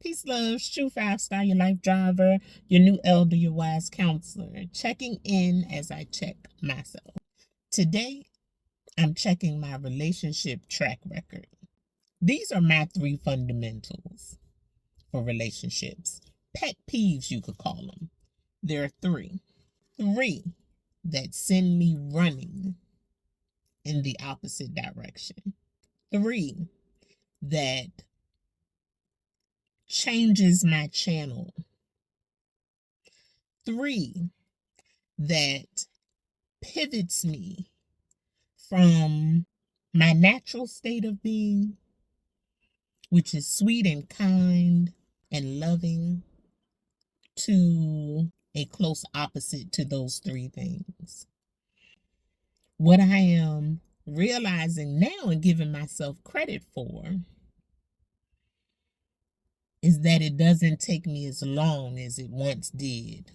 Peace, love, True 5-star, your life driver, your new elder, your wise counselor, checking in as I check myself. Today, I'm checking my relationship track record. These are my 3 fundamentals for relationships. Pet peeves, you could call them. There are 3. 3 that send me running in the opposite direction. 3 that changes my channel. 3 that pivots me from my natural state of being, which is sweet and kind and loving, to a close opposite to those 3 things. What I am realizing now and giving myself credit for is that it doesn't take me as long as it once did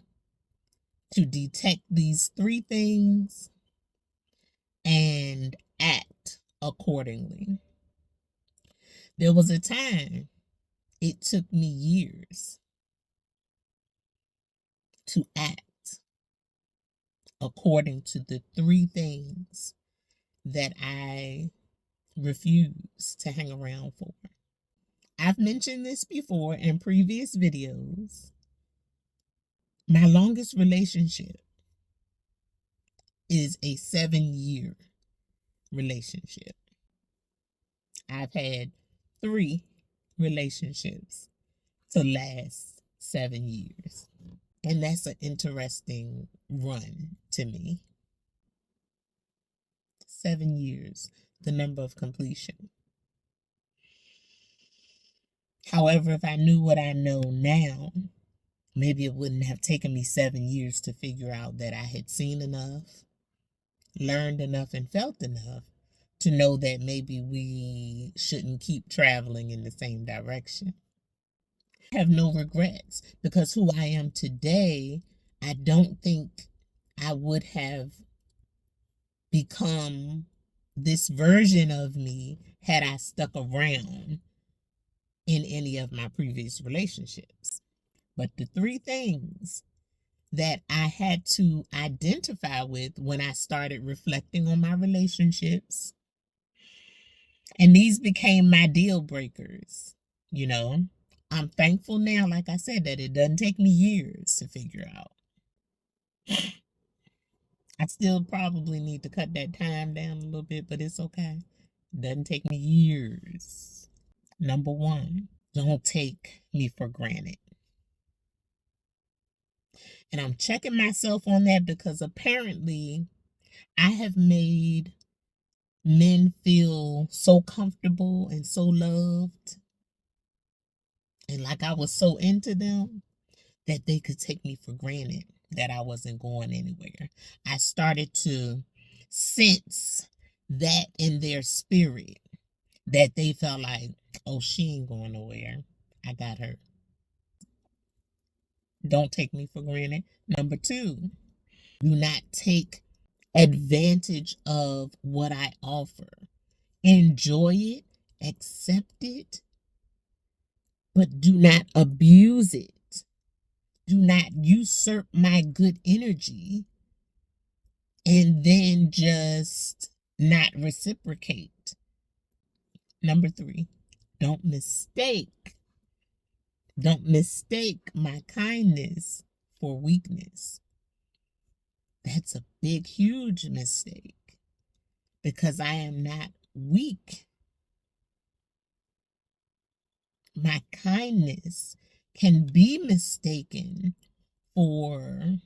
to detect these 3 things and act accordingly. There was a time it took me years to act according to the 3 things that I refuse to hang around for. I've mentioned this before in previous videos. My longest relationship is a 7-year relationship. I've had 3 relationships to last 7 years. And that's an interesting run to me. 7 years, the number of completion. However, if I knew what I know now, maybe it wouldn't have taken me 7 years to figure out that I had seen enough, learned enough, and felt enough to know that maybe we shouldn't keep traveling in the same direction. I have no regrets, because who I am today, I don't think I would have become this version of me had I stuck around in any of my previous relationships. But the 3 things that I had to identify with when I started reflecting on my relationships, and these became my deal breakers, I'm thankful now, like I said, that it doesn't take me years to figure out. I still probably need to cut that time down a little bit, but it's okay. It doesn't take me years. Number 1, don't take me for granted. And I'm checking myself on that because apparently I have made men feel so comfortable and so loved, and like I was so into them, that they could take me for granted, that I wasn't going anywhere. I started to sense that in their spirit, that they felt like, oh, she ain't going nowhere. I got her. Don't take me for granted. Number 2, do not take advantage of what I offer. Enjoy it, accept it, but do not abuse it. Do not usurp my good energy and then just not reciprocate. Number 3, don't mistake my kindness for weakness. That's a big, huge mistake, because I am not weak. My kindness can be mistaken for,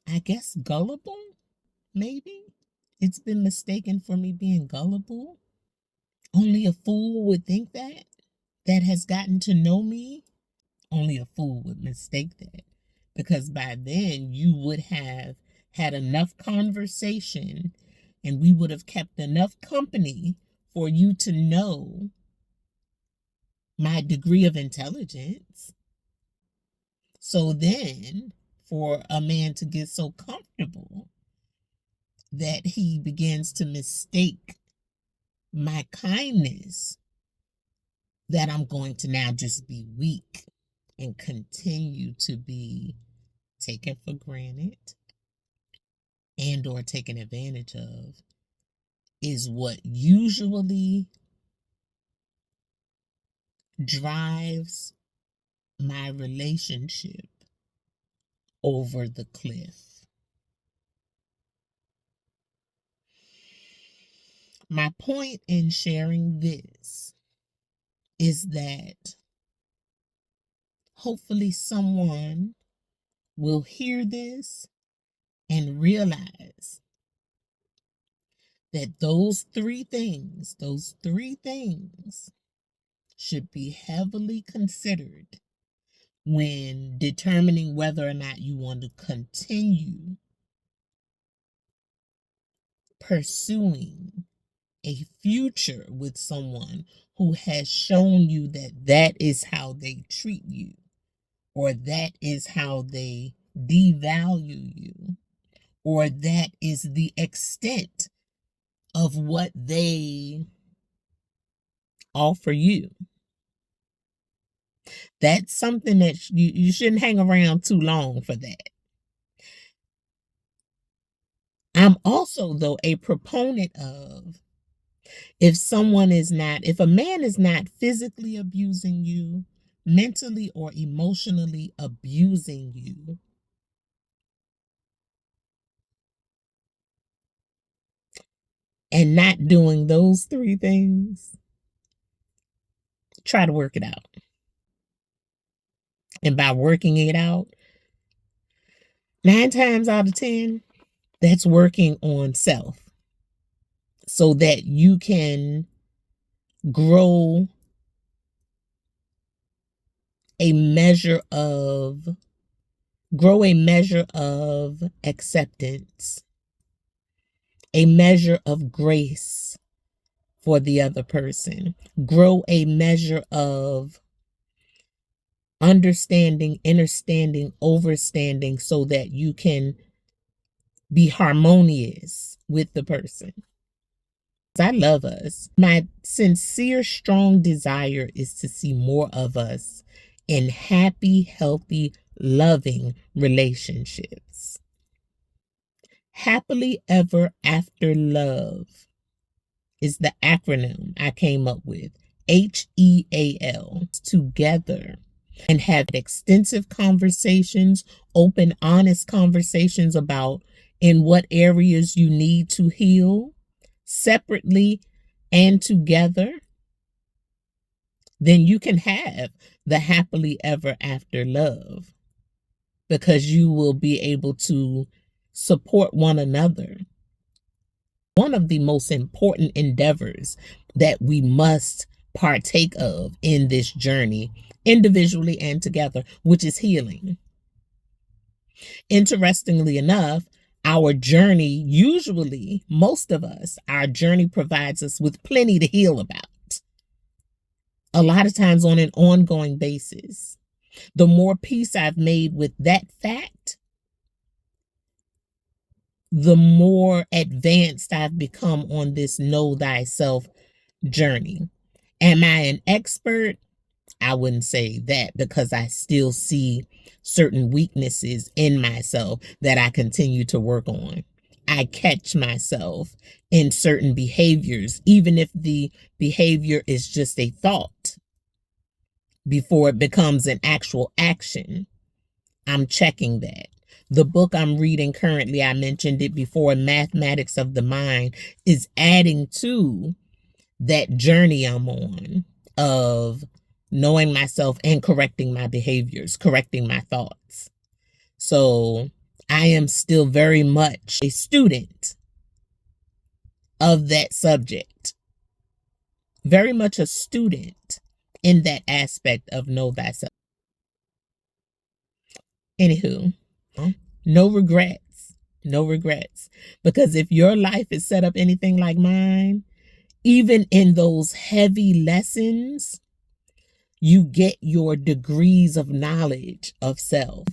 I guess, gullible, maybe. It's been mistaken for me being gullible. Only a fool would think that has gotten to know me. Only a fool would mistake that, because by then you would have had enough conversation and we would have kept enough company for you to know my degree of intelligence. So then, for a man to get so comfortable that he begins to mistake my kindness, that I'm going to now just be weak and continue to be taken for granted and or taken advantage of is what usually drives my relationship over the cliff. My point in sharing this is that hopefully someone will hear this and realize that those three things should be heavily considered when determining whether or not you want to continue pursuing a future with someone who has shown you that that is how they treat you, or that is how they devalue you, or that is the extent of what they offer you. That's something that you shouldn't hang around too long for that. I'm also, though, a proponent of if a man is not physically abusing you, mentally or emotionally abusing you, and not doing those three things, try to work it out. And by working it out, 9 times out of 10, that's working on self so that you can grow a measure of acceptance, a measure of grace for the other person, grow a measure of understanding, understanding, overstanding, so that you can be harmonious with the person. I love us. My sincere, strong desire is to see more of us in happy, healthy, loving relationships. Happily ever after love is the acronym I came up with. E.A.L. Together, and have extensive conversations, open, honest conversations about in what areas you need to heal separately and together, then you can have the happily ever after love, because you will be able to support one another. One of the most important endeavors that we must partake of in this journey, individually and together, which is healing. Interestingly enough, our journey, usually, most of us, our journey provides us with plenty to heal about. A lot of times on an ongoing basis. The more peace I've made with that fact, the more advanced I've become on this know thyself journey. Am I an expert? I wouldn't say that, because I still see certain weaknesses in myself that I continue to work on. I catch myself in certain behaviors, even if the behavior is just a thought, before it becomes an actual action. I'm checking that. The book I'm reading currently, I mentioned it before, Mathematics of the Mind, is adding to that journey I'm on of knowing myself and correcting my behaviors, correcting my thoughts. So I am still very much a student of that subject, very much a student in that aspect of know thyself. Anywho, no regrets, no regrets. Because if your life is set up anything like mine, even in those heavy lessons, you get your degrees of knowledge of self.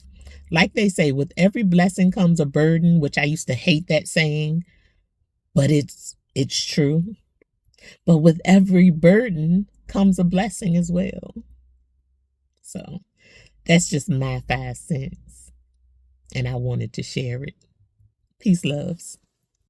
Like they say, with every blessing comes a burden, which I used to hate that saying, but it's true. But with every burden comes a blessing as well. So that's just my 5 cents. And I wanted to share it. Peace, loves.